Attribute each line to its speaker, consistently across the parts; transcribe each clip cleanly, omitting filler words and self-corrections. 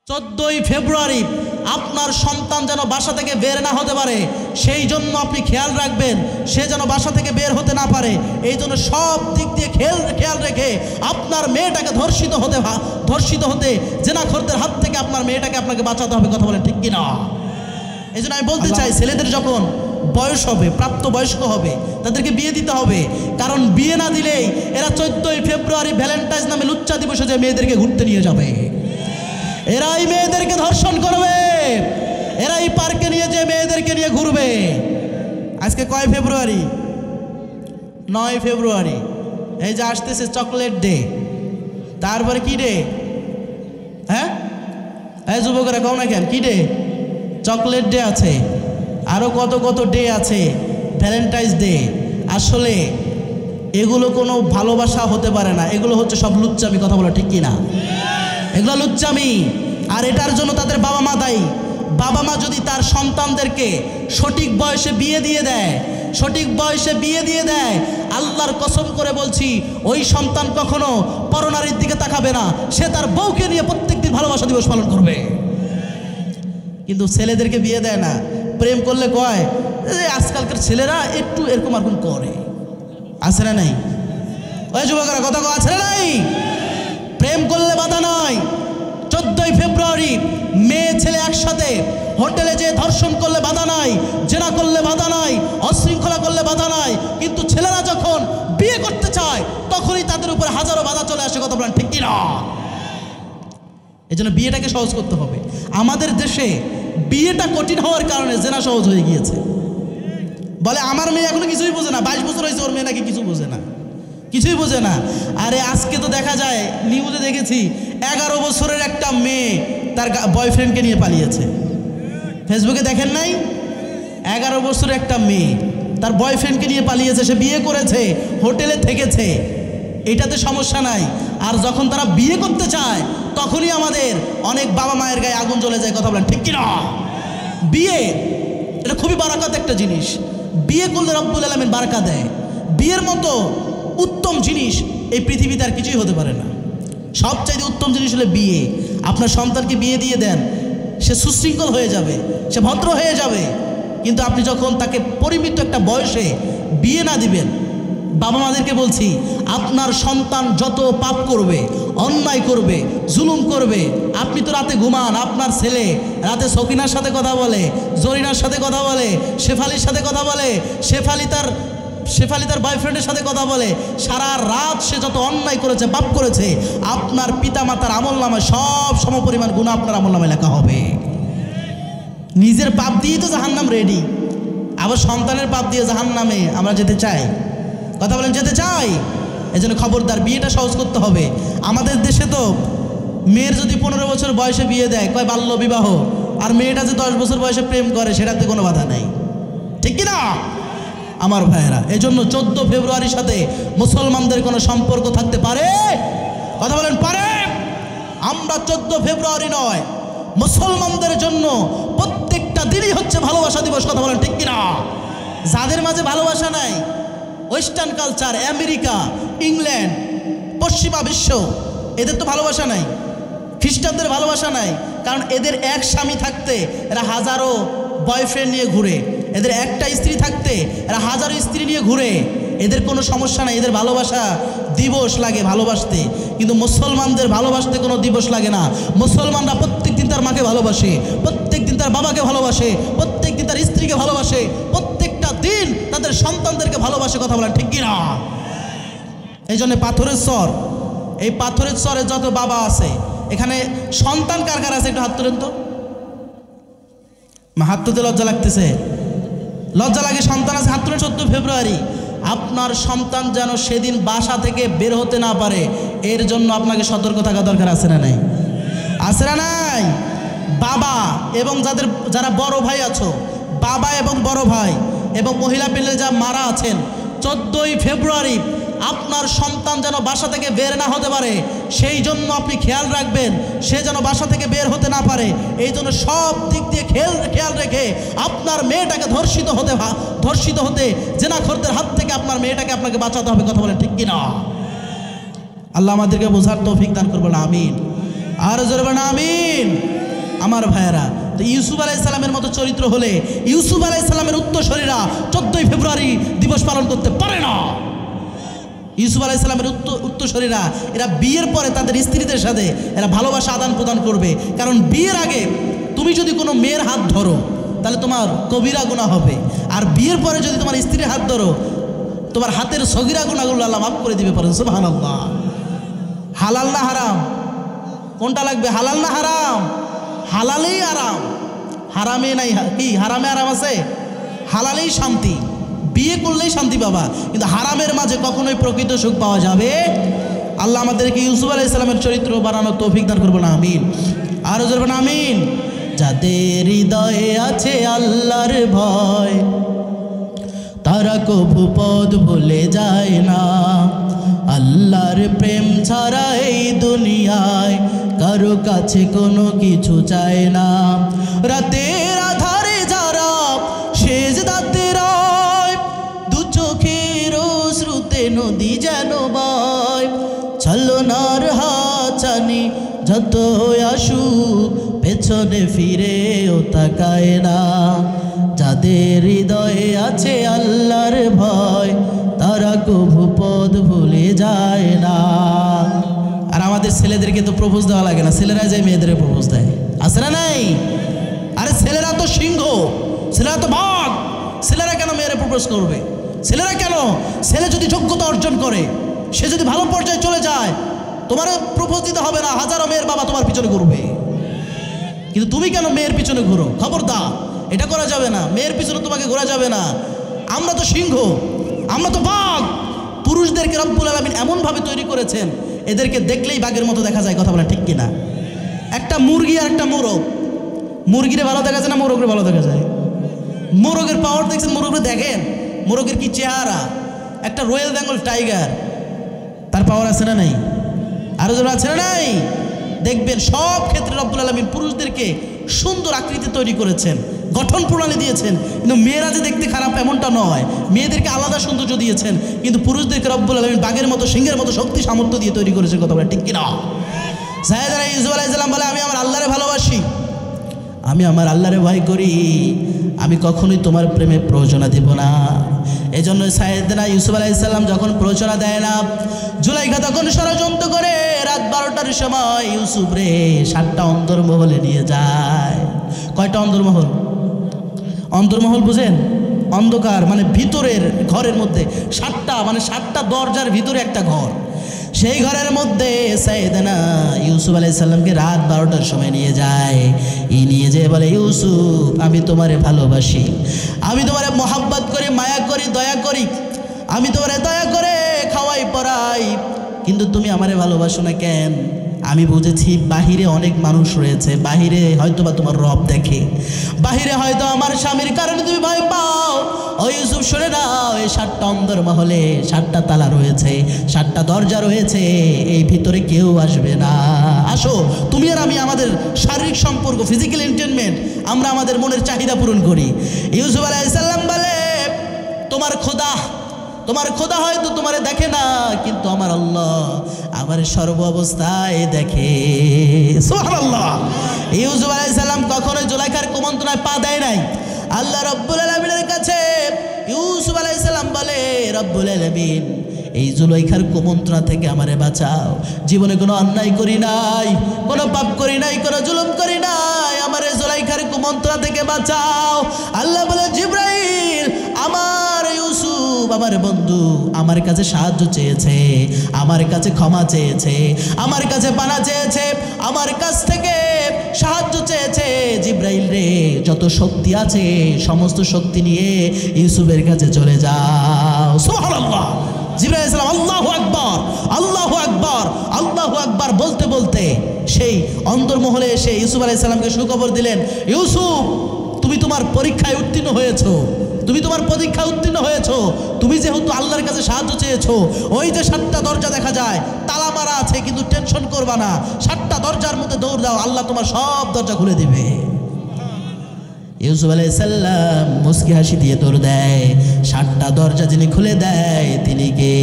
Speaker 1: 14ই ফেব্রুয়ারি আপনার সন্তান যেন বাসা থেকে বের না হতে পারে সেই জন্য আপনি খেয়াল রাখবেন, সে যেন বাসা থেকে বের হতে না পারে। এই জন্য সব দিক দিয়ে খেয়াল রেখে আপনার মেয়েটাকে ধর্ষিত হতে জেনাখোরদের হাত থেকে আপনার মেয়েটাকে আপনাকে বাঁচাতে হবে। কথা বলেন ঠিক কিনা? এই জন্য আমি বলতে চাই, ছেলেদের যখন বয়স হবে, প্রাপ্ত বয়স্ক হবে, তাদেরকে বিয়ে দিতে হবে। কারণ বিয়ে না দিলেই এরা 14ই ফেব্রুয়ারি ভ্যালেন্টাইন্স নামে লুচ্চা দিবসে যে মেয়েদেরকে ঘুরতে নিয়ে যাবে, এরাই মেয়েদেরকে ধর্ষণ করবে, এরাই পার্কে নিয়ে যে মেয়েদেরকে নিয়ে ঘুরবে। আজকে কয় ফেব্রুয়ারি? 9 ফেব্রুয়ারি। এই যে আসতেছে চকলেট ডে, তারপরে কি ডে? হ্যাঁ এই যুবকরা কও না কেন, কি ডে? চকলেট ডে আছে, আরও কত ডে আছে, ভ্যালেন্টাইন্স ডে। আসলে এগুলো কোনো ভালোবাসা হতে পারে না, এগুলো হচ্ছে সব লুচ্চামি। কথা বলো ঠিক কিনা? এগুলো লুচ্চামি। আর এটার জন্য তাদের বাবা মা দায়ী। বাবা মা যদি তার সন্তানদেরকে সঠিক বয়সে বিয়ে দিয়ে দেয়, আল্লাহর কসম করে বলছি, ওই সন্তান কখনো পরনারীর দিকে তাকাবে না, সে তার বউকে নিয়ে প্রত্যেকদিন ভালোবাসা দিবস পালন করবে। কিন্তু ছেলেদেরকে বিয়ে দেয় না, প্রেম করলে কয় আজকালকার ছেলেরা একটু এরকম করে, আছে না নাই? ওই যুবকরা কথা কয়, আছে না নাই? প্রেম করলে বাধা নাই। 14ই ফেব্রুয়ারি মেয়ে ছেলে একসাথে হোটেলে যে ধর্ষণ করলে বাধা নাই, জেনা করলে বাধা নাই, অশৃঙ্খলা করলে বাধা নাই। কিন্তু ছেলেরা যখন বিয়ে করতে চায় তখনই তাদের উপর হাজারো বাধা চলে আসে। কথা বলেন ঠিক কিনা? এই জন্য বিয়েটাকে সহজ করতে হবে। আমাদের দেশে বিয়েটা কঠিন হওয়ার কারণে জেনা সহজ হয়ে গিয়েছে। বলে আমার মেয়ে এখনো কিছুই বোঝে না, 22 বছর হয়েছে, ওর মেয়ে নাকি কিছুই বোঝে না। আরে আজকে তো দেখা যায়, নিউজে দেখেছি, 11 বছরের একটা মেয়ে তার বয়ফ্রেন্ডকে নিয়ে পালিয়েছে। ফেসবুকে দেখেন নাই? 11 বছরের একটা মেয়ে তার বয়ফ্রেন্ডকে নিয়ে পালিয়েছে। সে বিয়ে করেছে, হোটেলে থেকেছে, এটাতে সমস্যা নাই। আর যখন তারা বিয়ে করতে চায় তখনই আমাদের অনেক বাবা মায়ের গায়ে আগুন জ্বলে যায়। কথা বলেন ঠিক কিনা? বিয়ে এটা খুবই বারাকাত একটা জিনিস। বিয়ে করলে রব্বুল আলামিন বারাকা দেয়। বিয়ের মতো উত্তম জিনিস এই পৃথিবীতে আর কিছুই হতে পারে না। সবচাইতে উত্তম জিনিস হলো বিয়ে। আপনার সন্তানকে বিয়ে দিয়ে দেন, সে সুশৃঙ্খল হয়ে যাবে, সে ভদ্র হয়ে যাবে। কিন্তু আপনি যখন তাকে পরিমিত একটা বয়সে বিয়ে না দিবেন, বাবা মাদেরকে বলছি, আপনার সন্তান যত পাপ করবে, অন্যায় করবে, জুলুম করবে, আপনি তো রাতে ঘুমান, আপনার ছেলে রাতে সকিনার সাথে কথা বলে, জরিনার সাথে কথা বলে, শেফালির সাথে কথা বলে, শেফালি তার বয়ফ্রেন্ডের সাথে কথা বলে, সারা রাত সে যত অন্যায় করেছে, পাপ করেছে, আপনার পিতা মাতার আমলনামায় সব সমপরিমাণ গুনাহ আপনার আমলনামায় লেখা হবে। নিজের পাপ দিয়েই তো জাহান্নাম রেডি, আবার সন্তানের পাপ দিয়ে জাহান্নামে আমরা যেতে চাই? কথা বলেন, যেতে চাই? এই জন্য খবরদার, বিয়েটা সহজ করতে হবে। আমাদের দেশে তো মেয়ের যদি 15 বছর বয়সে বিয়ে দেয়, কয় বাল্য বিবাহ, আর মেয়েটা যে 10 বছর বয়সে প্রেম করে, সেটাতে কোনো বাধা নাই। ঠিক কিনা আমার ভাইয়েরা? এই জন্য 14 ফেব্রুয়ারির সাথে মুসলমানদের কোনো সম্পর্ক থাকতে পারে? কথা বলেন, পারে? আমরা 14 ফেব্রুয়ারি নয়, মুসলমানদের জন্য প্রত্যেকটা দিনই হচ্ছে ভালোবাসা দিবস। কথা বলেন ঠিক কিনা? যাদের মাঝে ভালোবাসা নাই, ওয়েস্টার্ন কালচার, আমেরিকা, ইংল্যান্ড, পশ্চিমা বিশ্ব, এদের তো ভালোবাসা নাই। খ্রিস্টানদের ভালোবাসা নাই, কারণ এদের এক স্বামী থাকতে এরা হাজারো বয়ফ্রেন্ড নিয়ে ঘুরে, এদের একটা স্ত্রী থাকতে এরা হাজারো স্ত্রী নিয়ে ঘুরে। এদের কোনো সমস্যা নাই, এদের ভালোবাসা দিবস লাগে ভালোবাসতে। কিন্তু মুসলমানদের ভালোবাসতে কোনো দিবস লাগে না। মুসলমানরা প্রত্যেক দিন তার মাকে ভালোবাসে, প্রত্যেক দিন তার বাবাকে ভালোবাসে, প্রত্যেক দিন তার স্ত্রীকে ভালোবাসে, প্রত্যেকটা দিন তাদের সন্তানদেরকে ভালোবাসে। কথা বলেন ঠিক কিনা? এই জন্য পাথরের চর, এই পাথরের চরে যত বাবা আছে, এখানে সন্তান কার কার আছে? একটু হাত তুলেন তো। হাত তুলতে লজ্জা লাগতেছে? লজ্জা লাগে? সন্তান আছে, হাত তুলেন। 14 ফেব্রুয়ারি আপনার সন্তান যেন সেদিন বাসা থেকে বের হতে না পারে, এর জন্য আপনাকে সতর্ক থাকা দরকার। আছে না নাই? আছে না নাই? বাবা এবং যারা বড় ভাই আছো, বাবা এবং বড় ভাই এবং মহিলা পেলে যা মারা আছেন, 14ই ফেব্রুয়ারি আপনার সন্তান যেন বাসা থেকে বের না হতে পারে সেই জন্য আপনি খেয়াল রাখবেন, সে যেন বাসা থেকে বের হতে না পারে। এই জন্য সব দিক দিয়ে খেয়াল রেখে আপনার মেয়েটাকে ধর্ষিত হতে জেনাখোরদের হাত থেকে আপনার মেয়েটাকে আপনাকে বাঁচাতে হবে। কথা বলেন ঠিক কিনা? আল্লাহ আমাদেরকে বোঝার তৌফিক দান করবেন, আমিন। আর জোরে বলেন আমিন। আমার ভাইয়েরা, তো ইউসুফ আলাইহিস সালামের মতো চরিত্র হলে ইউসুফ আলাইহিস সালামের উত্তরসূরিরা 14ই ফেব্রুয়ারি দিবস পালন করতে পারে না। ইউসুফ আলাইহিস সালামের উত্তরসূরিরা এরা বিয়ের পরে তাদের স্ত্রীদের সাথে এরা ভালোবাসা আদান প্রদান করবে, কারণ বিয়ের আগে তুমি যদি কোনো মেয়ের হাত ধরো তাহলে তোমার কবিরা গুনাহ হবে, আর বিয়ের পরে যদি তোমার স্ত্রীর হাত ধরো তোমার হাতের সগীরা গুনাহগুলো আল্লাহ মাফ করে দিবে। পারেন সুবহানাল্লাহ। হালাল না হারাম, কোনটা লাগবে? হালাল না হারাম? হালালেই আরাম, হারামে নাই। কি হারামে আরাম আছে? হালালেই শান্তি, বিয়ে করলেই শান্তি পাবা, কিন্তু হারামের মাঝে কখনোই প্রকৃত সুখ পাওয়া যাবে। আল্লাহ আমাদেরকে ইউসুফ আলাইহিস সালামের চরিত্র বানানোর তৌফিক দান করবেন, আমিন। আরো জোরে আমিন। যাদের হৃদয়ে আছে আল্লাহর ভয় তারা কভু পথ ভুলে যায় না। আল্লাহর প্রেম ছাড়া এই দুনিয়ায় কারো কাছে কোনো কিছু চায় না। রাতের আধারে যারা সেজদাতে রয়, দু চোখের শ্রুতে নদী যেন বয়। ছলনার হাতছানি যত আসুক পেছনে ফিরেও তাকায় না। যাদের হৃদয়ে আছে আল্লাহর ভয় তারা কভু পথ ভুলে যায় না। আর আমাদের ছেলেদেরকে তো প্রপোজ দেওয়া লাগে না, ছেলেরা যায় মেয়েদের প্রপোজ দেয়, আছে না নাই? আরে ছেলেরা তো সিংহ, ছেলেরা তো বাঘ, ছেলেরা কেন মেয়েরা প্রপোজ করবে? ছেলেরা কেন? ছেলে যদি যোগ্যতা অর্জন করে, সে যদি ভালো পর্যায়ে চলে যায়, তোমার প্রপোজ দিতে হবে না, হাজারো মেয়ের বাবা তোমার পিছনে ঘুরবে। কিন্তু তুমি কেন মেয়ের পিছনে ঘুরো? খবরদার, এটা করা যাবে না, মেয়ের পিছনে তোমাকে ঘোরা যাবে না। আমরা তো সিংহ, আমরা তো বাঘ। পুরুষদেরকে রব্বুল আলামিন এমনভাবে তৈরি করেছেন এদেরকে দেখলেই বাঘের মতো দেখা যায়, কথা বলা ঠিক কিনা? একটা মুরগি আর একটা মোরগ, মুরগিরে ভালো দেখা যায় না মোরগরে ভালো দেখা যায়? মোরগের পাওয়ার দেখছেন? মোরগরে দেখেন, মোরগের কি চেহারা! একটা রয়্যাল বেঙ্গল টাইগার, তার পাওয়ার আছে না নাই? আরো জন আছে না নাই? দেখবেন সব ক্ষেত্রে রব্বুল আলামিন পুরুষদেরকে সুন্দর আকৃতি তৈরি করেছেন, গঠন প্রণালী দিয়েছেন। কিন্তু মেয়েরা যে দেখতে খারাপ এমনটা নয়, মেয়েদেরকে আলাদা সৌন্দর্য দিয়েছেন, কিন্তু পুরুষদেরকে রব্বুল আলামিন বাঘের মতো সিংহের মতো শক্তি সামর্থ্য দিয়ে তৈরি করেছেন, কথা বলে ঠিক কিনা? সাইয়েদনা ইউসুফ আলাইহিস সালাম বলে, আমি আমার আল্লাহরে ভালোবাসি, আমি আমার আল্লাহরে ভয় করি, আমি কখনোই তোমার প্রেমে প্ররোচনা দেব না। এজন্য সাইয়েদনা ইউসুফ আলাইহিস সালাম যখন প্ররোচনা দেয় না, জুলাইখা তখন ষড়যন্ত্র করে রাত 12টার সময় ইউসুফ রে 7টা অন্তর্মহলে নিয়ে যায়। কয়টা অন্তর্মহল? অন্তর্মহল বুঝেন? অন্ধকার মানে ভিতরের ঘরের মধ্যে 7টা, মানে 7টা দরজার ভিতরে একটা ঘর। সেই ঘরের মধ্যে সাইয়েদনা ইউসুফ আলাইহিস সালামকে রাত 12টার সময় নিয়ে যায়। নিয়ে যেয়ে বলে, ইউসুফ আমি তোমারে ভালোবাসি, আমি তোমারে মহাব্বত করি, মায়া করি, দয়া করি, আমি তোমারে দয়া করে খাওয়াই পড়াই, কিন্তু তুমি আমারে ভালোবাসো না কেন? আমি বুঝেছি বাহিরে অনেক মানুষ রয়েছে, বাহিরে হয়তো বা তোমার রব দেখে, বাহিরে হয়তো আমার স্বামীর কারণে তুমি ভয় পাও। ও ইউসুফ শুনে নাও, এই 7টা অন্তর্মহলে 7টা তালা রয়েছে, 7টা দরজা রয়েছে, এই ভিতরে কেউ আসবে না। আসো তুমি আর আমি আমাদের শারীরিক সম্পর্ক, ফিজিক্যাল এন্টারটেনমেন্ট, আমরা আমাদের মনের চাহিদা পূরণ করি। ইউসুফ আলাইহিস সালাম বলে, তোমার খোদা হয়তো তোমারে দেখে না, কিন্তু আমার আল্লাহ আমার সর্ব অবস্থায় দেখে। সুবহানাল্লাহ। ইউসুফ আলাইহিস সালাম কখনোই জুলাইখার কুমন্ত্রণায় পা দেয় নাই। আল্লাহ রব্বুল আলামিনের কাছে ইউসুফ আলাইহিস সালাম বলে, রব্বুল আলামিন এই জুলাইখার কুমন্ত্রণা থেকে আমারে বাঁচাও, জীবনে কোনো অন্যায় করি নাই, কোনো পাপ করি নাই, কোনো জুলুম করি নাই, আমারে জুলাইখার কুমন্ত্রণা থেকে বাঁচাও। আল্লাহ বলে, জিবরাইল আমার ইউসুফ আমার বন্ধু আমার কাছে সাহায্য চেয়েছে, আমার কাছে ক্ষমা চেয়েছে, আমার কাছে পানা চেয়েছে, আমার কাছ থেকে সাহায্য চেয়েছে। জিবরাইল রে, যত শক্তি আছে সমস্ত শক্তি নিয়ে ইউসুফের কাছে চলে যাও। সুবহানাল্লাহ। জিবরাইল আলাইহিস সালাম আল্লাহু আকবার, আল্লাহু আকবার, আল্লাহু আকবার বলতে বলতে সেই অন্তর্মহলে এসে ইউসুফ আলাইহিস সালামকে সুখবর দিলেন, ইউসুফ তুমি তোমার পরীক্ষায় উত্তীর্ণ হয়েছো, তুমি তোমার পরীক্ষায় উত্তীর্ণ হয়েছো, তুমি যেহেতু আল্লাহর কাছে সাহায্য চেয়েছো, ওই যে 7টা দরজা দেখা যায় তালা মারা আছে, কিন্তু টেনশন করবা না, 7টা দরজার মধ্যে দৌড় দাও, আল্লাহ তোমার সব দরজা খুলে দিবে। ইউসুফ আলাইহিস সালাম মুস্কি হাসি দিয়ে দৌড় দেয়। 7টা দরজা যিনি খুলে দেয় তিনি কে?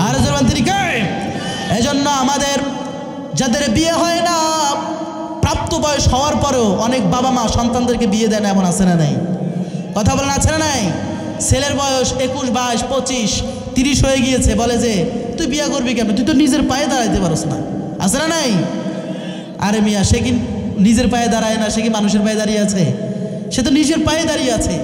Speaker 1: আর জানেন তিনি কে? এজন্য আমাদের যাদের বিয়ে হয় না, প্রাপ্ত বয়স হওয়ার পরেও অনেক বাবা মা সন্তানদেরকে বিয়ে দেয় না, এমন আছে না নাই? কথা বলেন আছে না নাই? ছেলের বয়স 21, 22, 25, 30 হয়ে গিয়েছে, বলে যে তুই বিয়ে করবি কেন, তুই তো নিজের পায়ে দাঁড়াইতে পারস না। আছে না নাই? আরে মিয়া, সে কি নিজের পায়ে দাঁড়ায় না? সে কি মানুষের পায়ে দাঁড়িয়ে আছে? সে তো নিজের পায়ে দাঁড়িয়ে আছে।